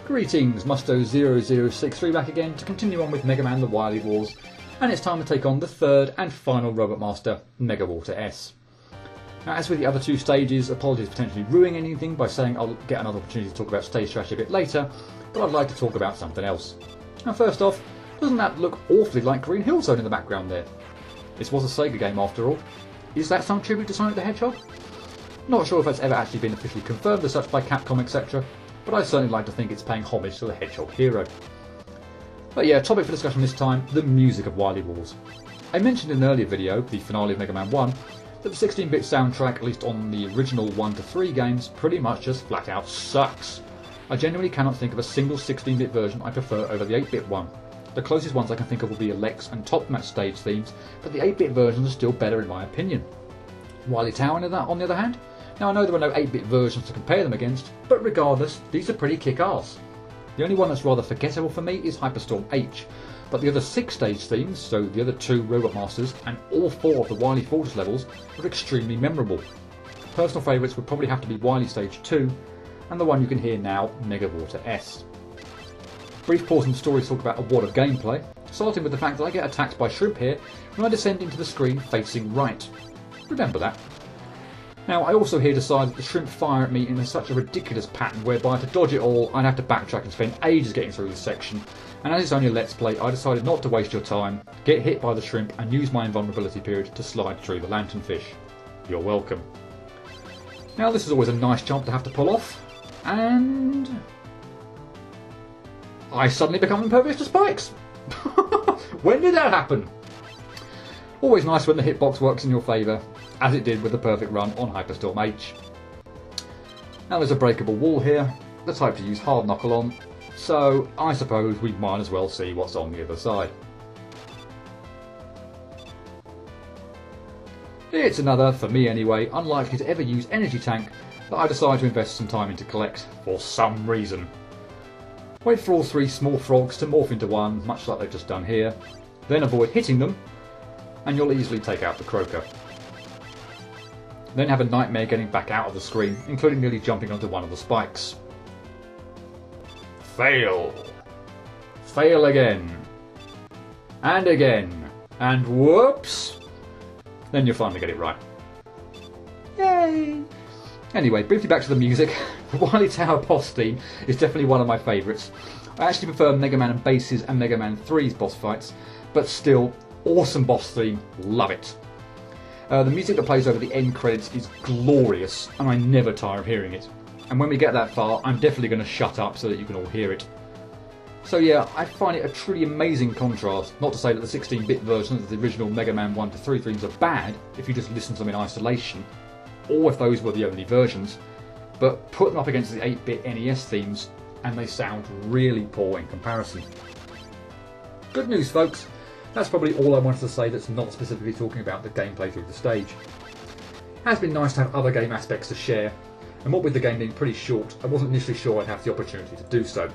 Greetings, Musto0063 back again to continue on with Mega Man The Wily Wars, and it's time to take on the third and final Robot Master, Mega Water S. Now, as with the other two stages, apologies for potentially ruining anything by saying I'll get another opportunity to talk about stage strategy a bit later, but I'd like to talk about something else. Now first off, doesn't that look awfully like Green Hill Zone in the background there? This was a Sega game after all. Is that some tribute to Sonic the Hedgehog? Not sure if that's ever actually been officially confirmed as such by Capcom etc, but I certainly like to think it's paying homage to the Hedgehog hero. But yeah, topic for discussion this time, the music of Wily Wars. I mentioned in an earlier video, the finale of Mega Man 1, that the 16-bit soundtrack, at least on the original 1 to 3 games, pretty much just flat out sucks. I genuinely cannot think of a single 16-bit version I prefer over the 8-bit one. The closest ones I can think of will be Alex and Top Match stage themes, but the 8-bit versions are still better in my opinion. Wily Tower on the other hand? Now I know there are no 8-bit versions to compare them against, but regardless, these are pretty kick-ass. The only one that's rather forgettable for me is Hyperstorm H, but the other 6 stage themes, so the other 2 Robot Masters, and all 4 of the Wily Fortress levels, are extremely memorable. Personal favourites would probably have to be Wily Stage 2, and the one you can hear now, Mega Water S. Brief pause in the story to talk about a wad of gameplay, starting with the fact that I get attacked by shrimp here when I descend into the screen facing right. Remember that. Now I also here decide that the shrimp fire at me in such a ridiculous pattern whereby to dodge it all I'd have to backtrack and spend ages getting through this section, and as it's only a let's play I decided not to waste your time, get hit by the shrimp and use my invulnerability period to slide through the lanternfish. You're welcome. Now this is always a nice jump to have to pull off, and I suddenly become impervious to spikes! When did that happen? Always nice when the hitbox works in your favour, as it did with the perfect run on Hyperstorm H. Now there's a breakable wall here, the type to use hard knuckle on, so I suppose we might as well see what's on the other side. It's another, for me anyway, unlikely to ever use energy tank that I decide to invest some time in to collect, for some reason. Wait for all 3 small frogs to morph into one, much like they've just done here, then avoid hitting them, and you'll easily take out the croaker. Then have a nightmare getting back out of the screen, including nearly jumping onto one of the spikes. Fail! Fail again. And again. And whoops! Then you'll finally get it right. Yay! Anyway, briefly back to the music. The Wily Tower boss theme is definitely one of my favourites. I actually prefer Mega Man and Bass's and Mega Man 3's boss fights, but still, awesome boss theme, love it. The music that plays over the end credits is glorious, and I never tire of hearing it. And when we get that far, I'm definitely going to shut up so that you can all hear it. So yeah, I find it a truly amazing contrast, not to say that the 16-bit versions of the original Mega Man 1 to 3 themes are bad if you just listen to them in isolation, or if those were the only versions, but put them up against the 8-bit NES themes and they sound really poor in comparison. Good news folks, that's probably all I wanted to say that's not specifically talking about the gameplay through the stage. It has been nice to have other game aspects to share, and what with the game being pretty short, I wasn't initially sure I'd have the opportunity to do so.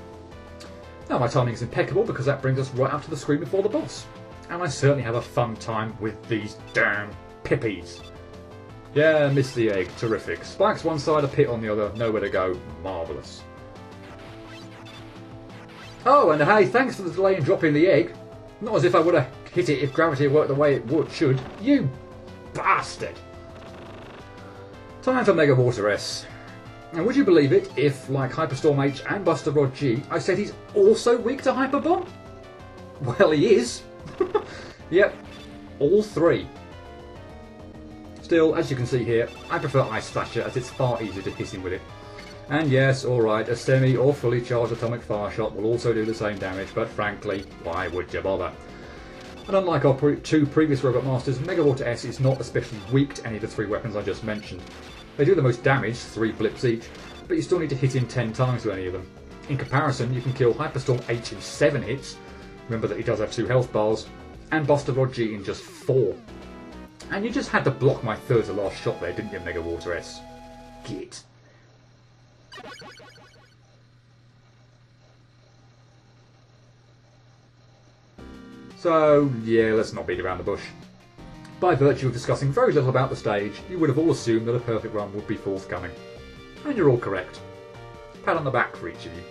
Now my timing is impeccable because that brings us right up to the screen before the boss, and I certainly have a fun time with these damn pippies. Yeah, missed the egg, terrific. Spikes one side, a pit on the other, nowhere to go, marvellous. Oh, and hey, thanks for the delay in dropping the egg. Not as if I would have hit it if gravity had worked the way it should. You bastard! Time for Mega Water S. Now would you believe it if, like Hyperstorm H and Buster Rod G, I said he's also weak to Hyper Bomb? Well, he is. Yep, all 3. Still, as you can see here, I prefer Ice Slasher as it's far easier to hit him with it. And yes, alright, a semi or fully charged atomic fire shot will also do the same damage, but frankly, why would you bother? And unlike our 2 previous Robot Masters, Mega Water S is not especially weak to any of the 3 weapons I just mentioned. They do the most damage, 3 blips each, but you still need to hit him 10 times with any of them. In comparison, you can kill Hyperstorm H in 7 hits, remember that he does have 2 health bars, and Buster Rod G in just 4. And you just had to block my third to last shot there, didn't you, Mega Water S? Git. So, yeah, let's not beat around the bush. By virtue of discussing very little about the stage, you would have all assumed that a perfect run would be forthcoming. And you're all correct. Pat on the back for each of you.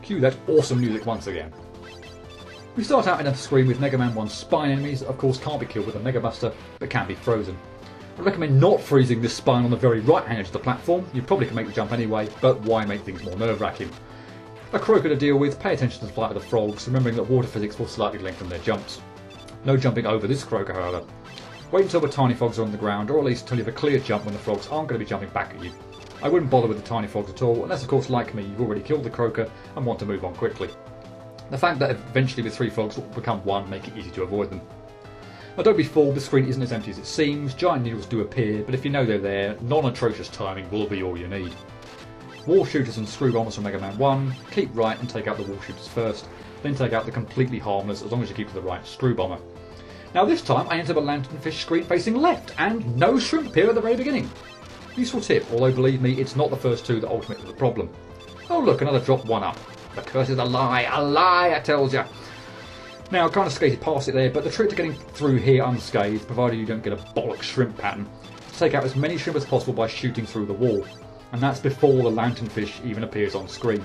Cue that awesome music once again. We start out in a screen with Mega Man 1's spine enemies that of course can't be killed with a Mega Buster, but can be frozen. I recommend not freezing this spine on the very right hand edge of the platform. You probably can make the jump anyway, but why make things more nerve-wracking? A croaker to deal with, pay attention to the flight of the frogs, remembering that water physics will slightly lengthen their jumps. No jumping over this croaker, however. Wait until the tiny frogs are on the ground, or at least until you have a clear jump when the frogs aren't going to be jumping back at you. I wouldn't bother with the tiny frogs at all, unless of course like me you've already killed the croaker and want to move on quickly. The fact that eventually the three frogs will become one make it easy to avoid them. Now don't be fooled, the screen isn't as empty as it seems. Giant needles do appear, but if you know they're there, non-atrocious timing will be all you need. Wall shooters and screw bombers from Mega Man 1, keep right and take out the wall shooters first, then take out the completely harmless as long as you keep to the right screw bomber. Now this time I enter the lanternfish screen facing left, and no shrimp appear at the very beginning. Useful tip, although believe me, it's not the first two that ultimately the problem. Oh look, another drop 1-up. The curse is a lie I tells ya. Now I kind of skated past it there, but the trick to getting through here unscathed, provided you don't get a bollock shrimp pattern, is to take out as many shrimp as possible by shooting through the wall. And that's before the lanternfish even appears on screen.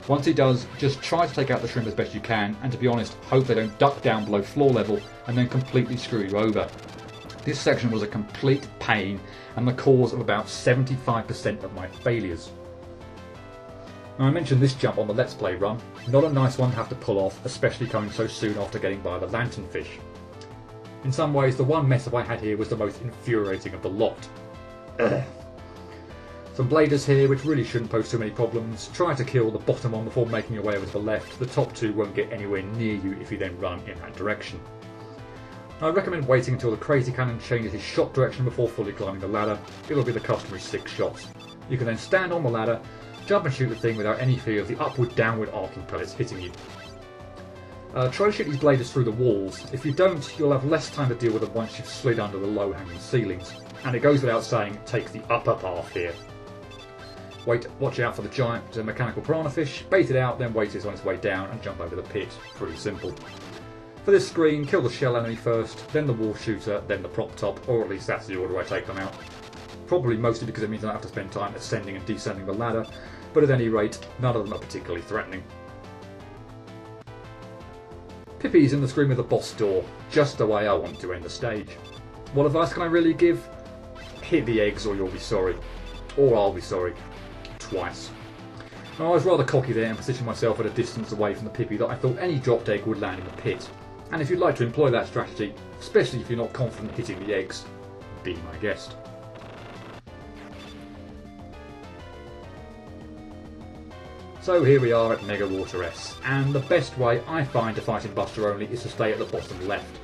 Once he does, just try to take out the shrimp as best you can, and to be honest, hope they don't duck down below floor level and then completely screw you over. This section was a complete pain and the cause of about 75% of my failures. Now I mentioned this jump on the Let's Play run, not a nice one to have to pull off, especially coming so soon after getting by the lanternfish. In some ways the one mess up I had here was the most infuriating of the lot. Ugh. Some bladers here which really shouldn't pose too many problems. Try to kill the bottom one before making your way over to the left. The top two won't get anywhere near you if you then run in that direction. Now, I recommend waiting until the Crazy Cannon changes his shot direction before fully climbing the ladder. It'll be the customary 6 shots. You can then stand on the ladder, jump and shoot the thing without any fear of the upward-downward arcing pellets hitting you. Try to shoot these bladers through the walls. If you don't, you'll have less time to deal with them once you've slid under the low-hanging ceilings. And it goes without saying, take the upper path here. Watch out for the giant mechanical piranha fish, bait it out, then wait it's on its way down and jump over the pit. Pretty simple. For this screen, kill the shell enemy first, then the wall shooter, then the prop top, or at least that's the order I take them out. Probably mostly because it means I don't have to spend time ascending and descending the ladder, but at any rate, none of them are particularly threatening. Pippi's in the screen with the boss door, just the way I want to end the stage. What advice can I really give? Hit the eggs or you'll be sorry. Or I'll be sorry. Twice. Now, I was rather cocky there and positioned myself at a distance away from the Pippi that I thought any dropped egg would land in the pit. And if you'd like to employ that strategy, especially if you're not confident hitting the eggs, be my guest. So here we are at Mega Water S, and the best way I find to fight in Buster only is to stay at the bottom left.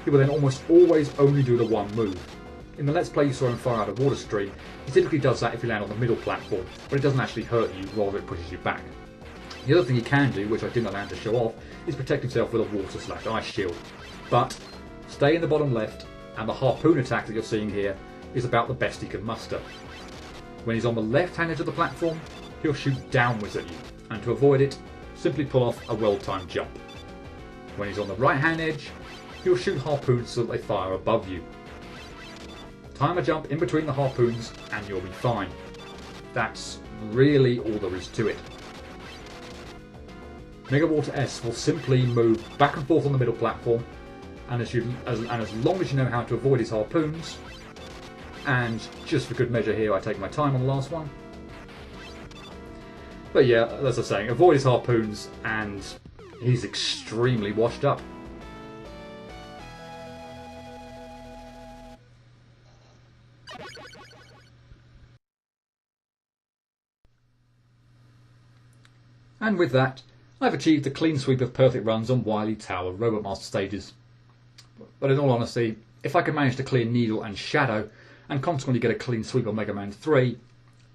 He will then almost always only do the one move. In the Let's Play you saw him fire out a water stream, he typically does that if you land on the middle platform, but it doesn't actually hurt you, rather it pushes you back. The other thing he can do, which I didn't allow him to show off, is protect himself with a water/ice shield. But stay in the bottom left, and the harpoon attack that you're seeing here is about the best he can muster. When he's on the left-hand edge of the platform, he'll shoot downwards at you, and to avoid it, simply pull off a well-timed jump. When he's on the right-hand edge, he'll shoot harpoons so that they fire above you. Time a jump in between the harpoons and you'll be fine. That's really all there is to it. Mega Water S will simply move back and forth on the middle platform, and as long as you know how to avoid his harpoons, and just for good measure here I take my time on the last one. But yeah, as I was saying, avoid his harpoons and he's extremely washed up. And with that, I've achieved a clean sweep of perfect runs on Wily, Tower, Robot Master stages. But in all honesty, if I could manage to clear Needle and Shadow, and consequently get a clean sweep on Mega Man 3,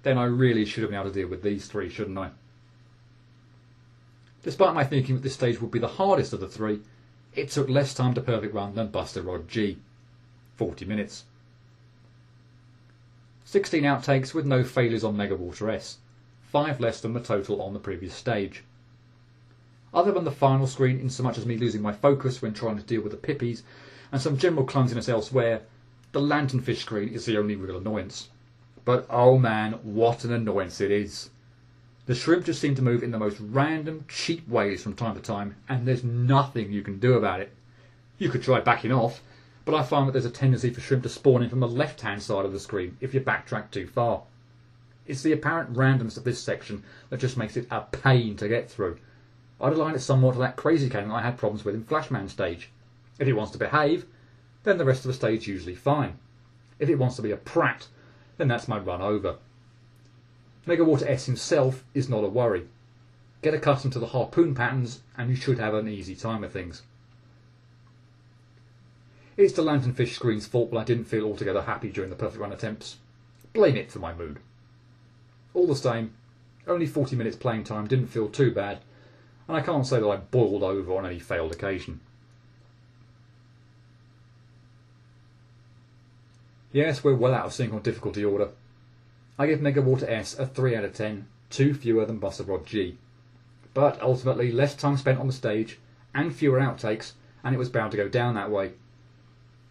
then I really should have been able to deal with these 3, shouldn't I? Despite my thinking that this stage would be the hardest of the 3, it took less time to perfect run than Buster Rod G. 40 minutes. 16 outtakes with no failures on Mega Water S. 5 less than the total on the previous stage. Other than the final screen, in so much as me losing my focus when trying to deal with the Pippies, and some general clumsiness elsewhere, the lanternfish screen is the only real annoyance. But oh man, what an annoyance it is. The shrimp just seem to move in the most random, cheap ways from time to time, and there's nothing you can do about it. You could try backing off, but I find that there's a tendency for shrimp to spawn in from the left-hand side of the screen if you backtrack too far. It's the apparent randomness of this section that just makes it a pain to get through. I'd align it somewhat to that crazy cannon I had problems with in Flashman stage. If it wants to behave, then the rest of the stage usually fine. If it wants to be a prat, then that's my run over. Megawater S himself is not a worry. Get accustomed to the harpoon patterns and you should have an easy time of things. It's the lanternfish screen's fault that I didn't feel altogether happy during the perfect run attempts. Blame it for my mood. All the same, only 40 minutes playing time didn't feel too bad, and I can't say that I boiled over on any failed occasion. Yes, we're well out of sync on difficulty order. I give Megawater S a 3 out of 10, 2 fewer than Buster Rod G. But ultimately less time spent on the stage, and fewer outtakes, and it was bound to go down that way.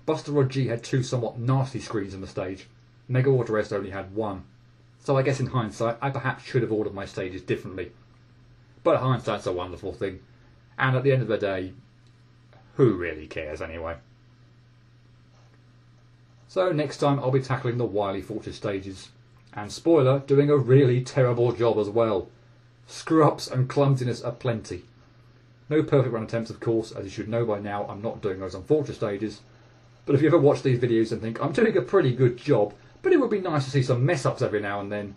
Buster Rod G had 2 somewhat nasty screens on the stage. Megawater S only had 1. So I guess in hindsight, I perhaps should have ordered my stages differently. But hindsight's a wonderful thing. And at the end of the day, who really cares anyway? So next time I'll be tackling the Wily Fortress stages. And spoiler, doing a really terrible job as well. Screw-ups and clumsiness aplenty. No perfect run attempts, of course, as you should know by now I'm not doing those on Fortress stages. But if you ever watch these videos and think, I'm doing a pretty good job, but it would be nice to see some mess-ups every now and then,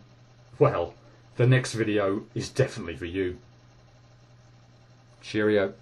well, the next video is definitely for you. Cheerio.